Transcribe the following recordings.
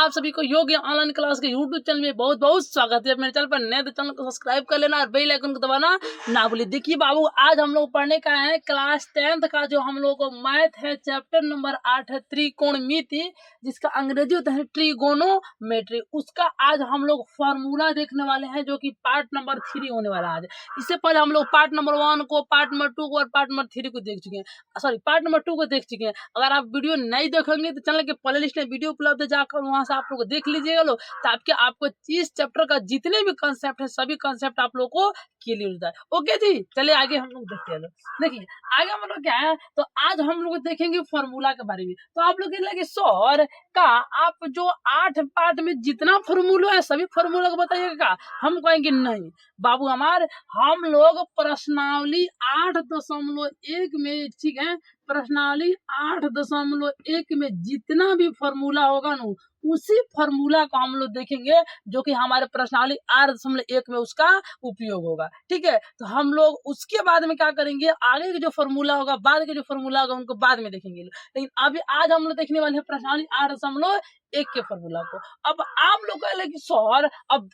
आप सभी को योग ऑनलाइन क्लास के यूट्यूब चैनल में बहुत बहुत स्वागत है। मेरे चैनल पर नए तो चैनल को सब्सक्राइब कर लेना और बेल आइकन को दबाना ना भूलिए। देखिए बाबू, आज हम लोग पढ़ने का है क्लास 10th का जो हम लोग को मैथ है, चैप्टर नंबर 8 है त्रिकोणमिति, जिसका अंग्रेजी होता है ट्रिगोनोमेट्री। उसका आज हम लोग फॉर्मूला देखने वाले हैं, जो कि पार्ट नंबर 3 होने वाला है आज। इससे पहले हम लोग पार्ट नंबर 1 को, पार्ट नंबर 2 को और पार्ट नंबर 3 को देख चुके हैं, सॉरी पार्ट नंबर 2 को देख चुके हैं। अगर आप वीडियो नहीं देखेंगे तो चैनल के प्ले लिस्ट में वीडियो उपलब्ध है, जाकर वहां से आप लोग देख लीजिएगा लो, ताकि आपको इस चैप्टर का जितने भी कंसेप्ट है सभी कंसेप्ट आप लोग को क्लियर हो जाए। ओके जी, चलिए आगे हम लोग देखते हैं। देखिए आगे हम लोग क्या है, तो आज हम लोग देखेंगे फॉर्मूला के बारे में। तो आप लोग लगे सर का आप जो 8 पार्ट में जितना फॉर्मूला है सभी फॉर्मूला को बताइएगा। हम कहेंगे नहीं बाबू, हम लोग प्रश्नावली 8.1 में, ठीक है, प्रश्नावली 8.1 में जितना भी फॉर्मूला होगा ना, उसी फॉर्मूला को हम लोग देखेंगे, जो कि हमारे प्रश्नावली 8.1 में उसका उपयोग होगा। ठीक है, तो हम लोग उसके बाद में क्या करेंगे, आगे के जो फॉर्मूला होगा, बाद के जो फॉर्मूला होगा, उनको बाद में देखेंगे। लेकिन अभी आज हम लोग देखने वाले हैं प्रश्नावली 8.1 के फॉर्मूला को। अब आप लोग कह कि सर अब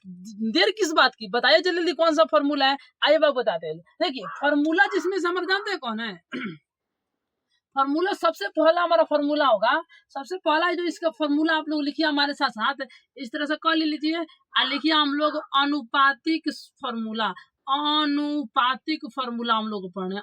देर किस बात की, बताइए जल्दी कौन सा फॉर्मूला है। आइए बाबू बताते हैं। देखिए फॉर्मूला जिसमें से हम जानते हैं कौन है। फॉर्मूला सबसे पहला हमारा फॉर्मूला होगा, सबसे पहला जो इसका फॉर्मूला आप लोग लिखिए हमारे साथ साथ, इस तरह से कर लीजिए। लिखिए हम लोग अनुपातिक फॉर्मूला, अनुपातिक फॉर्मूला हम लोग पढ़े,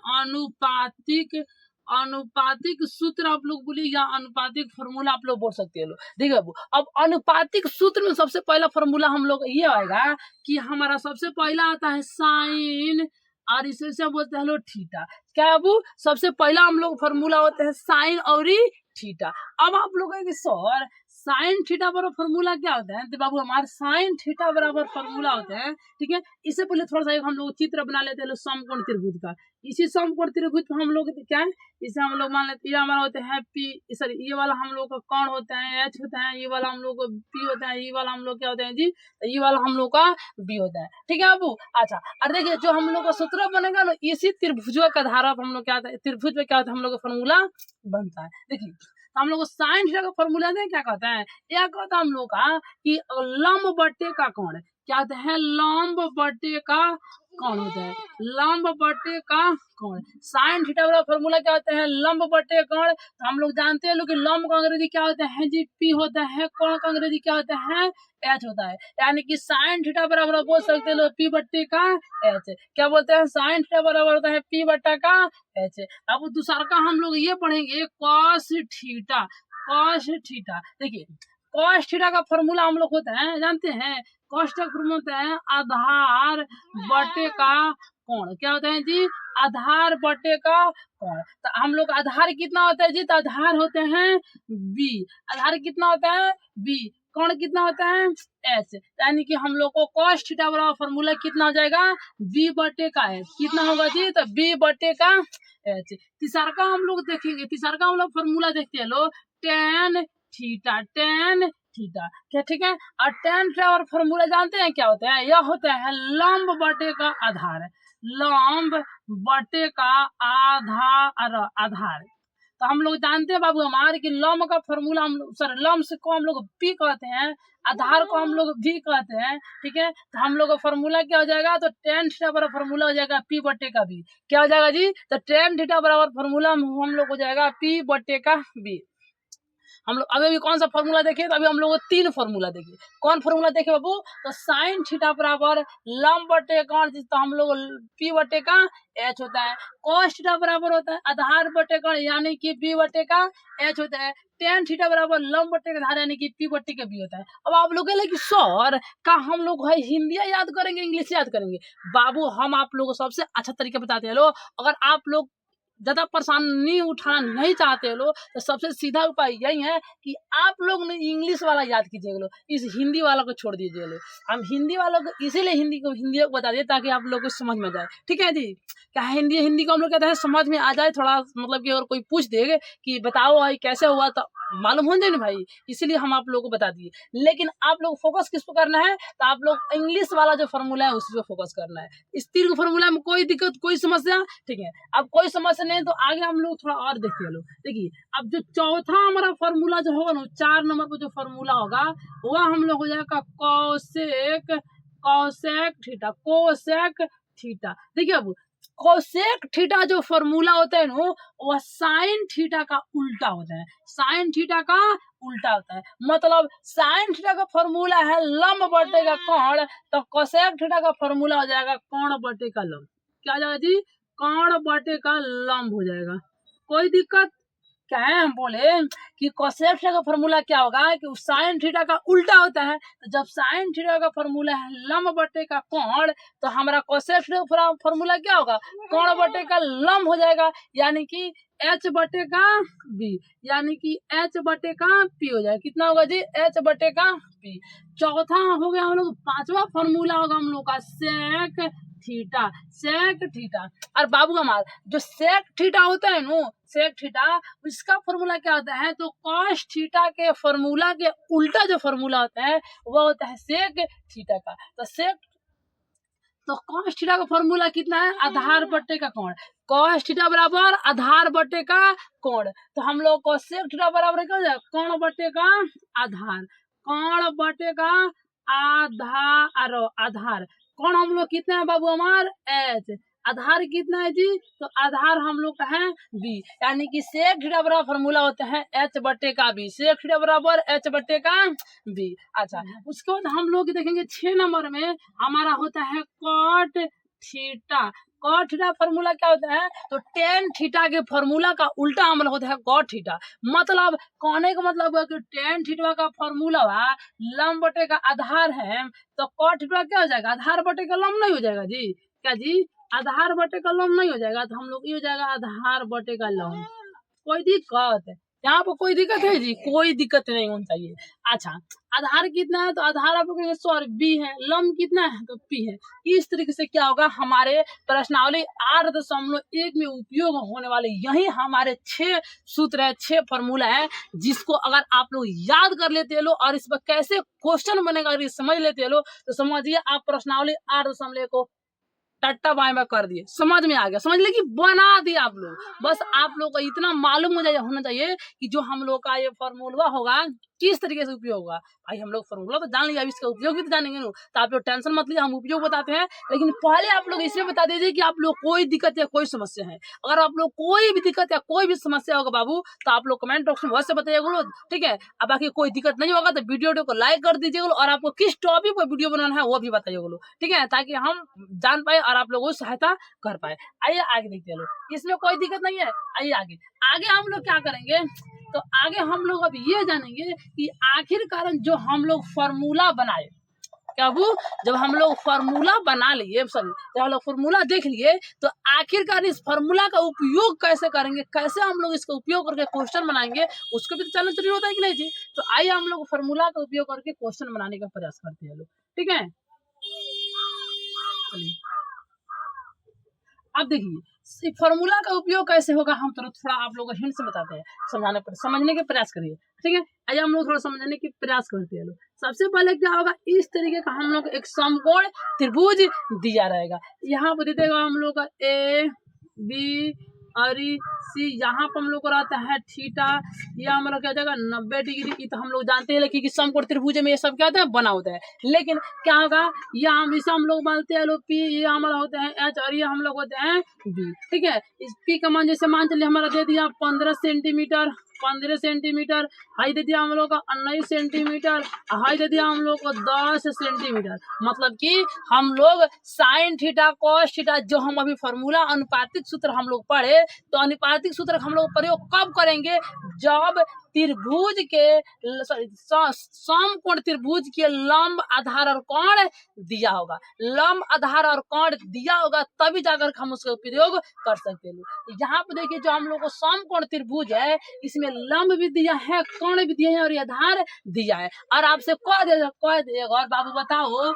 अनुपातिक सूत्र आप लोग बोलिए, या अनुपातिक फॉर्मूला आप लोग बोल सकते हैं। देखिए अब अनुपातिक सूत्र में सबसे पहला फॉर्मूला हम लोग ये आएगा कि हमारा सबसे पहला आता है साइन, और इसे बोलते हैं लोग थीटा। क्या बाबू, सबसे पहला हम लोग फॉर्मूला होता है साइन और थीटा। अब आप लोग कहेंगे सर साइन थीटा बराबर फॉर्मूला क्या होता है, तो बाबू हमारे साइन थीटा बराबर फॉर्मूला होता है, ठीक है। इससे पहले थोड़ा सा एक हम लोग चित्र बना लेते हैं समकोण त्रिभुज का। इसी समकोण त्रिभुज पे हम लोग क्या है, इसे हम लोग मान लेते हैं, ये हमारा होता है पी, सॉरी ये वाला हम लोग का कोण होता है एच होता है, ये वाला हम लोग को पी होता है, ये वाला हम लोग क्या होता है जी, ये वाला हम लोग का बी होता है। ठीक है बाबू, अच्छा। और देखिए जो हम लोग का सूत्र बनेगा ना, इसी त्रिभुज का आधार पर हम लोग क्या होता है, त्रिभुज पे क्या होता है हम लोग का फॉर्मूला बनता है। देखिए हम लोग साइन थीटा का फॉर्मूला दें, क्या कहता है, यह कहता है हम लोग का कि लंब बट्टे का कोण, क्या होता है, लंब बट्टे का कोण होता है, लंब बट्टे का कोण। साइन थीटा वाला फॉर्मूला क्या होता है, लंब बट्टे कोण। तो हम लोग जानते हैं लोग कि लंब का अंग्रेजी क्या होता है जी, पी होता है, कोण का अंग्रेजी क्या होता है, एच होता है। यानी कि साइन थीटा बराबर बोल सकते हैं लोग पी बट्टे का एच। क्या बोलते हैं, साइन थीटा बराबर होता है पी बट्टा का एच। अब दूसरा का हम लोग ये पढ़ेंगे कॉस थीटा, कॉस थीटा। देखिए कॉस थीटा का फॉर्मूला हम लोग होता है, जानते हैं, कॉस थीटा का फॉर्मूला होता है आधार बटे का कोण। क्या होता है जी, आधार बटे का कोण। तो हम लोग आधार कितना होता है जी, तो आधार होते हैं बी, आधार कितना होता है बी, कोण कितना होता है एच। यानी कि हम लोग को कॉस थीटा बराबर फॉर्मूला कितना हो जाएगा, बी बटे का एच। कितना होगा जी, तो बी बटे का एच। तीसरा का हम लोग देखेंगे, तीसरा का हम लोग फॉर्मूला देखते हैं लोग, टेन थीटा, टेन थीटा, क्या ठीक है। और टेन थीटा और फॉर्मूला जानते हैं क्या होता है, यह होता है लंब बटे का आधार, लंब बटे का आधार। तो हम लोग जानते हैं बाबू हमारे कि लंब का फॉर्मूला हम लोग, सर लंब को हम लोग पी कहते हैं, आधार को हम लोग भी कहते हैं, ठीक है। तो हम लोग का फॉर्मूला क्या हो जाएगा, तो टेन थीटा बराबर फॉर्मूला हो जाएगा पी बटे का बी। क्या हो जाएगा जी, तो टेन थीटा बराबर फॉर्मूला हम लोग हो जाएगा पी बटे का बी। हम लोग अभी कौन सा फॉर्मूला देखे, तो अभी हम लोग 3 फॉर्मूला देखे। कौन फॉर्मूला देखे बाबू, तो साइन थीटा बराबर लंब बटे कोण, तो हम लोग पी बटे का एच होता है। कॉस थीटा बराबर होता है आधार बटे कोण, यानी कि बी बटे का एच होता है। टेन थीटा बराबर लंब बटे का आधार, यानी कि पी बटे का बी होता है। अब आप लोग कह कि सर का हम लोग है हिंदी याद करेंगे इंग्लिश याद करेंगे। बाबू हम आप लोगों को सबसे अच्छा तरीका बताते हैं लो, अगर आप लोग ज्यादा परेशानी उठाना नहीं चाहते लोग, तो सबसे सीधा उपाय यही है कि आप लोग ने इंग्लिश वाला याद कीजिए लो, इस हिंदी वाला को छोड़ दीजिए लो। हम हिंदी वालों को इसीलिए हिंदी को बता दिए ताकि आप लोग को समझ में जाए। ठीक है जी, क्या हिंदी को हम लोग कहते हैं समझ में आ जाए थोड़ा, मतलब कि अगर कोई पूछ देगा कि बताओ भाई कैसे हुआ, तो मालूम हो जाए ना भाई, इसीलिए हम आप लोगों को बता दिए। लेकिन आप लोग फोकस किस पर करना है, तो आप लोग इंग्लिश वाला जो फॉर्मूला है उसी पे फोकस करना है। इस 3 फॉर्मूला में कोई दिक्कत कोई समस्या, ठीक है। अब कोई समस्या समझने तो आगे हम लोग थोड़ा और देखिए लो। देखिए अब जो चौथा हमारा फॉर्मूला जो होगा ना 4 नंबर पर जो फॉर्मूला होगा वह हम लोग हो जाएगा cosec cosec theta cosec theta. देखिए अब कोसेक थीटा जो फॉर्मूला होता है ना वह साइन थीटा का उल्टा होता है। साइन थीटा का उल्टा होता है मतलब साइन थीटा का फॉर्मूला है लंब बटे का कोण, तो कोसेक थीटा का फॉर्मूला हो जाएगा कोण बटे का लंब। क्या हो जाएगा जी? कोण बटे का लंब हो जाएगा। कोई दिक्कत क्या है? हम बोले कि कोसेक थीटा का फॉर्मूला क्या होगा कि साइन थीटा का उल्टा होता है। तो जब साइन थीटा का फॉर्मूला है लंब बटे का कोण, तो हमारा कोसेक थीटा का फॉर्मूला क्या होगा? कोण बटे का लंब हो जाएगा, यानी कि h बटे का b, यानी कि h बटे का p हो जाएगा। कितना होगा जी? h बटे का p। चौथा हो गया हम लोग, पांचवा फॉर्मूला होगा हम लोग का सेक थीटा। सेक थीटा और बाबू हमार जो सेक थीटा होता है नो, सेक थीटा इसका फॉर्मूला क्या होता है? तो कॉस थीटा के फॉर्मूला के उल्टा जो फॉर्मूला होता है वो होता है सेक थीटा का। तो कॉस थीटा का फॉर्मूला कितना है? आधार बटे का कोण। कॉस थीटा बराबर आधार बटे का कोण, तो हम लोग को सेक थीटा बराबर क्या हो जाएगा? कोण बटे का आधार। कोण बटे का आधार कोण हम लोग कितना है बाबू हमार? h। आधार कितना है जी? तो आधार हम लोग का है b, यानी कि सेक थीटा बराबर फॉर्मूला होता है h बटे का b। सेक थीटा बराबर h बटे का b। अच्छा उसके बाद हम लोग देखेंगे 6 नंबर में हमारा होता है cot theta. Cot theta formula क्या होता है? तो टेन थीटा के फॉर्मूला का उल्टा हमारा होता है कॉट थीटा। मतलब कहने का मतलब है कि टेन थीटा का फॉर्मूला लंब बटे का आधार है, तो कॉट थीटा क्या हो जाएगा? आधार बटे का लंब नहीं हो जाएगा जी? क्या जी? आधार बटे का लंब नहीं हो जाएगा, तो हम लोग ये हो जाएगा आधार बटे का लंब। कोई दिक्कत यहाँ पर? कोई दिक्कत है जी? कोई दिक्कत नहीं होनी चाहिए। अच्छा आधार कितना है? तो आधार आप लोग सॉरी b है। लंब कितना है? तो p है। इस तरीके से क्या होगा हमारे प्रश्नावली 8.1 में उपयोग होने वाले यही हमारे 6 सूत्र है, 6 फॉर्मूला है, जिसको अगर आप लोग याद कर लेते लो और इस पर कैसे क्वेश्चन बनेगा अगर समझ लेते लो तो समझिए आप प्रश्नावली 8.1 को टट्टा बाएं कर दिए। समझ में आ गया? समझ ले कि बना दिया आप लोग। बस आप लोग को इतना मालूम होना चाहिए कि जो हम लोग का ये फॉर्मूला होगा किस तरीके से उपयोग होगा। भाई हम लोग फॉर्मूला तो जान लिया, अब इसका उपयोग भी तो जानेंगे ना, तो आप लोग टेंशन मत लीजिए, हम उपयोग बताते हैं। लेकिन पहले आप लोग इसमें बता दीजिए कि आप लोग कोई दिक्कत या कोई समस्या है। अगर आप लोग कोई भी दिक्कत या कोई भी समस्या होगा बाबू तो आप लोग कमेंट बॉक्स में वैसे बताइएगा, ठीक है? अब बाकी कोई दिक्कत नहीं होगा तो वीडियो को लाइक कर दीजिएगा और आपको किस टॉपिक पर वीडियो बनाना है वो भी बताइएगा, ठीक है? ताकि हम जान पाए और आप लोगों को सहायता कर पाए। आइए आगे देखते हैं, इसमें कोई दिक्कत नहीं है। आइए आगे आगे हम लोग क्या करेंगे, तो आगे हम लोग अब ये जानेंगे कि आखिरकार जो हम लोग फॉर्मूला बनाए, क्या वो जब हम लोग फॉर्मूला बना लिए, सॉरी जब हम लोग फॉर्मूला देख लिए तो आखिरकार इस फॉर्मूला का उपयोग कैसे करेंगे, कैसे हम लोग इसका उपयोग करके क्वेश्चन बनाएंगे, उसको भी तो जानना जरूरी होता है कि नहीं जी? तो आइए हम लोग फॉर्मूला का उपयोग करके क्वेश्चन बनाने का प्रयास करते हैं लोग, ठीक है? अब देखिए फॉर्मूला का उपयोग कैसे होगा हम थोड़ा आप लोगों को हिंट से बताते हैं, समझने के प्रयास करिए, ठीक है? आइए हम लोग थोड़ा समझने के प्रयास करते हैं लोग। सबसे पहले क्या होगा, इस तरीके का हम लोग एक समकोण त्रिभुज दिया रहेगा। यहाँ पर दे देगा हम लोग का ए बी और सी, यहाँ पर हम लोग को रहता है थीटा, यह हम लोग क्या जाएगा 90 डिग्री। तो हम लोग जानते हैं कि समकोण त्रिभुज में ये सब क्या होता है, बना होता है। लेकिन क्या होगा, यह हमेशा हम लोग मानते हैं लोग पी, ये हमारा होता है एच और ये हम लोग होते हैं बी, ठीक है? इस पी का मान जैसे मान चलिए हमारा दे दिया 15 सेंटीमीटर, 15 सेंटीमीटर, हाई दे दिया हम लोग का 19 सेंटीमीटर, हाई दे दिया हम लोग को 10 सेंटीमीटर। मतलब कि हम लोग साइन थीटा कॉस थीटा जो हम अभी फॉर्मूला अनुपातिक सूत्र हम लोग पढ़े, तो अनुपातिक सूत्र हम लोग प्रयोग कब करेंगे, जब त्रिभुज के समकोण त्रिभुज के लंब आधार और कोण दिया होगा, लंब आधार और कोण दिया होगा तभी जाकर हम उसका प्रयोग कर सकते हैं। यहाँ पे देखिए जो हम लोग को समकोण त्रिभुज है इसमें लंब भी दिया है, कोण भी दिया है और आधार दिया है। और आपसे कह देगा और बाबू बताओ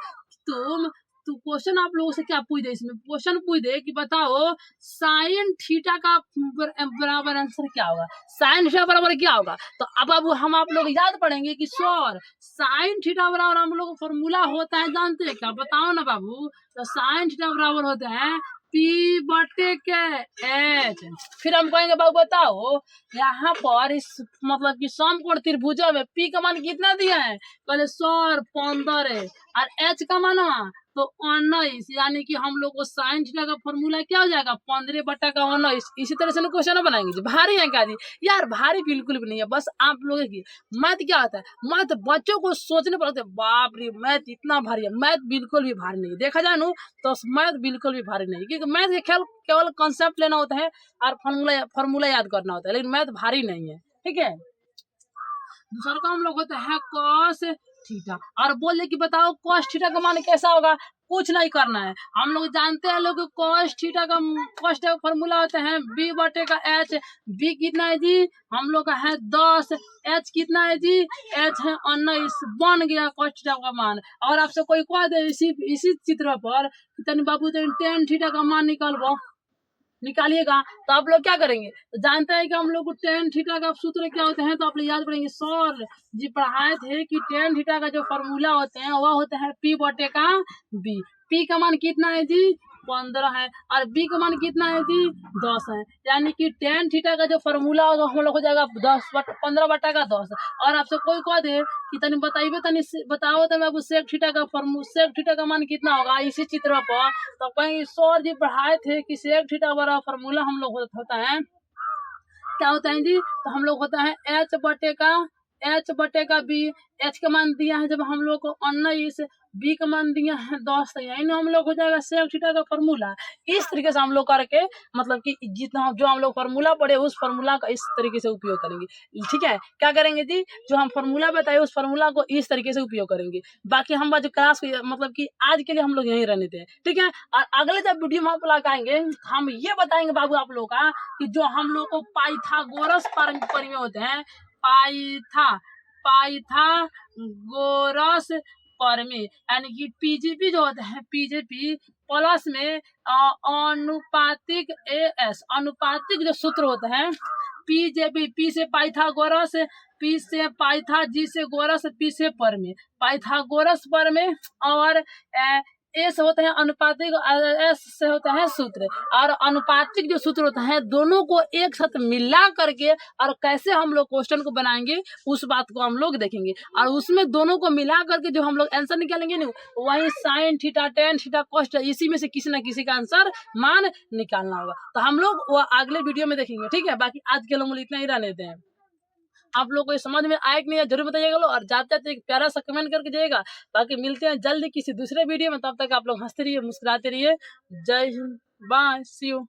तू क्वेश्चन आप लोगों से क्या पूछ दे, इसमें क्वेश्चन पूछ दे कि बताओ साइन थीटा का बराबर आंसर क्या होगा, साइन थीटा बराबर क्या होगा। तो अब हम आप लोग याद पढ़ेंगे कि सर साइन थीटा बराबर हम लोग फॉर्मूला होता है, जानते हैं क्या? बताओ ना बाबू। तो साइन थीटा बराबर होता है P बटे के H। फिर हम कहेंगे बाबू बताओ यहाँ पर इस मतलब कि समकोण त्रिभुजों में P का मान कितना दिया है? कहले सर 15 है और H का मान तो 19, यानी कि हम लोग को साइन थीटा का फॉर्मूला क्या हो जाएगा 15 बटा का 19। इसी तरह से क्वेश्चन बनाएंगे जी। भारी है क्या जी? यार भारी बिल्कुल भी नहीं है, बस आप लोगों की मैथ क्या होता है, मैथ बच्चों को सोचने पड़ता है बाप रे मैथ इतना भारी है। मैथ बिल्कुल भी भारी नहीं है, देखा जाए ना तो मैथ बिल्कुल भी भारी नहीं है, क्योंकि मैथ के ख्याल केवल कॉन्सेप्ट लेना होता है और फॉर्मूला याद करना होता है, लेकिन मैथ भारी नहीं है। ठीक है, दूसरा का हम लोग होता है कॉस थीटा, और बोले कि बताओ कॉस थीटा का मान कैसा होगा। कुछ नहीं करना है, हम लोग जानते हैं लोग कॉस थीटा का फॉर्मूला होता है b बटे का h। b कितना है जी? हम लोग का है 10। h कितना है जी? h है 19। बन गया कॉस थीटा का मान। और आपसे कोई कह दे इसी चित्र पर तनी बाबू टेन थीटा का मान निकालिएगा, तो आप लोग क्या करेंगे? तो जानते हैं कि हम लोग को टेन थीटा का सूत्र क्या होते हैं, तो आप लोग याद पड़ेंगे सर जी पढ़ाए थे कि टेन थीटा का जो फॉर्मूला होते हैं वह होता है P बटे का B। P का मान कितना है जी? 15 है, और B का मान कितना है जी? 10 है, यानी कि टेन थीटा का जो फॉर्मूला होगा हम लोग हो जाएगा 15 बटा का 10। और आपसे कोई कह दे कि तनी बताइए, तनी बताओ तो मैं सेक थीटा का मान कितना होगा इसी चित्र पर, तो कहीं सर जी पढ़ाए थे कि सेक थीटा वाला फॉर्मूला हम लोग होता है क्या होता है जी? तो हम लोग होता है H बटे का B। H का मान दिया है जब हम लोग को 19, B का मान दिया है 10, यानी हम लोग हो जाएगा सेक थीटा का फॉर्मूला। इस तरीके से हम लोग करके मतलब कि जितना जो हम लोग फॉर्मूला पढ़े उस फॉर्मूला का इस तरीके से उपयोग करेंगे। ठीक है, क्या करेंगे जी? जो हम फॉर्मूला बताए उस फॉर्मूला को इस तरीके से उपयोग करेंगे। बाकी हम जो क्लास मतलब कि आज के लिए हम लोग यहीं रहने थे। ठीक है, और अगले जब वीडियो में आप लोग आएंगे हम ये बताएंगे बाबू आप लोग का कि जो हम लोग को पाइथागोरस परिमेय होते हैं, पाइथागोरस परिमेय, यानी कि पीजीपी जो होते हैं पीजीपी प्लस में अनुपातिक एस, अनुपातिक जो सूत्र होते हैं पीजेपी, पी से पाइथागोरस, पी से पाइथा, जी से गोरस, पी से परिमेय, पाइथागोरस परिमेय, और एस होता है अनुपातिक, एस से होता है सूत्र। और अनुपातिक जो सूत्र होता है दोनों को एक साथ मिला करके और कैसे हम लोग क्वेश्चन को बनाएंगे उस बात को हम लोग देखेंगे, और उसमें दोनों को मिला करके जो हम लोग आंसर निकालेंगे ना वही sine theta, tan theta, cos, इसी में से किसी ना किसी का आंसर मान निकालना होगा। तो हम लोग वो अगले वीडियो में देखेंगे। ठीक है, बाकी आज के लोग इतना ही रहने देते हैं। आप लोग को समझ में आए कि नहीं जरूर बताइएगा लो, और जाते जाते एक प्यारा सा कमेंट करके जाइएगा। बाकी मिलते हैं जल्दी किसी दूसरे वीडियो में, तब तक आप लोग हंसते रहिए, मुस्कुराते रहिए। जय हिंद, बाय, सी यू।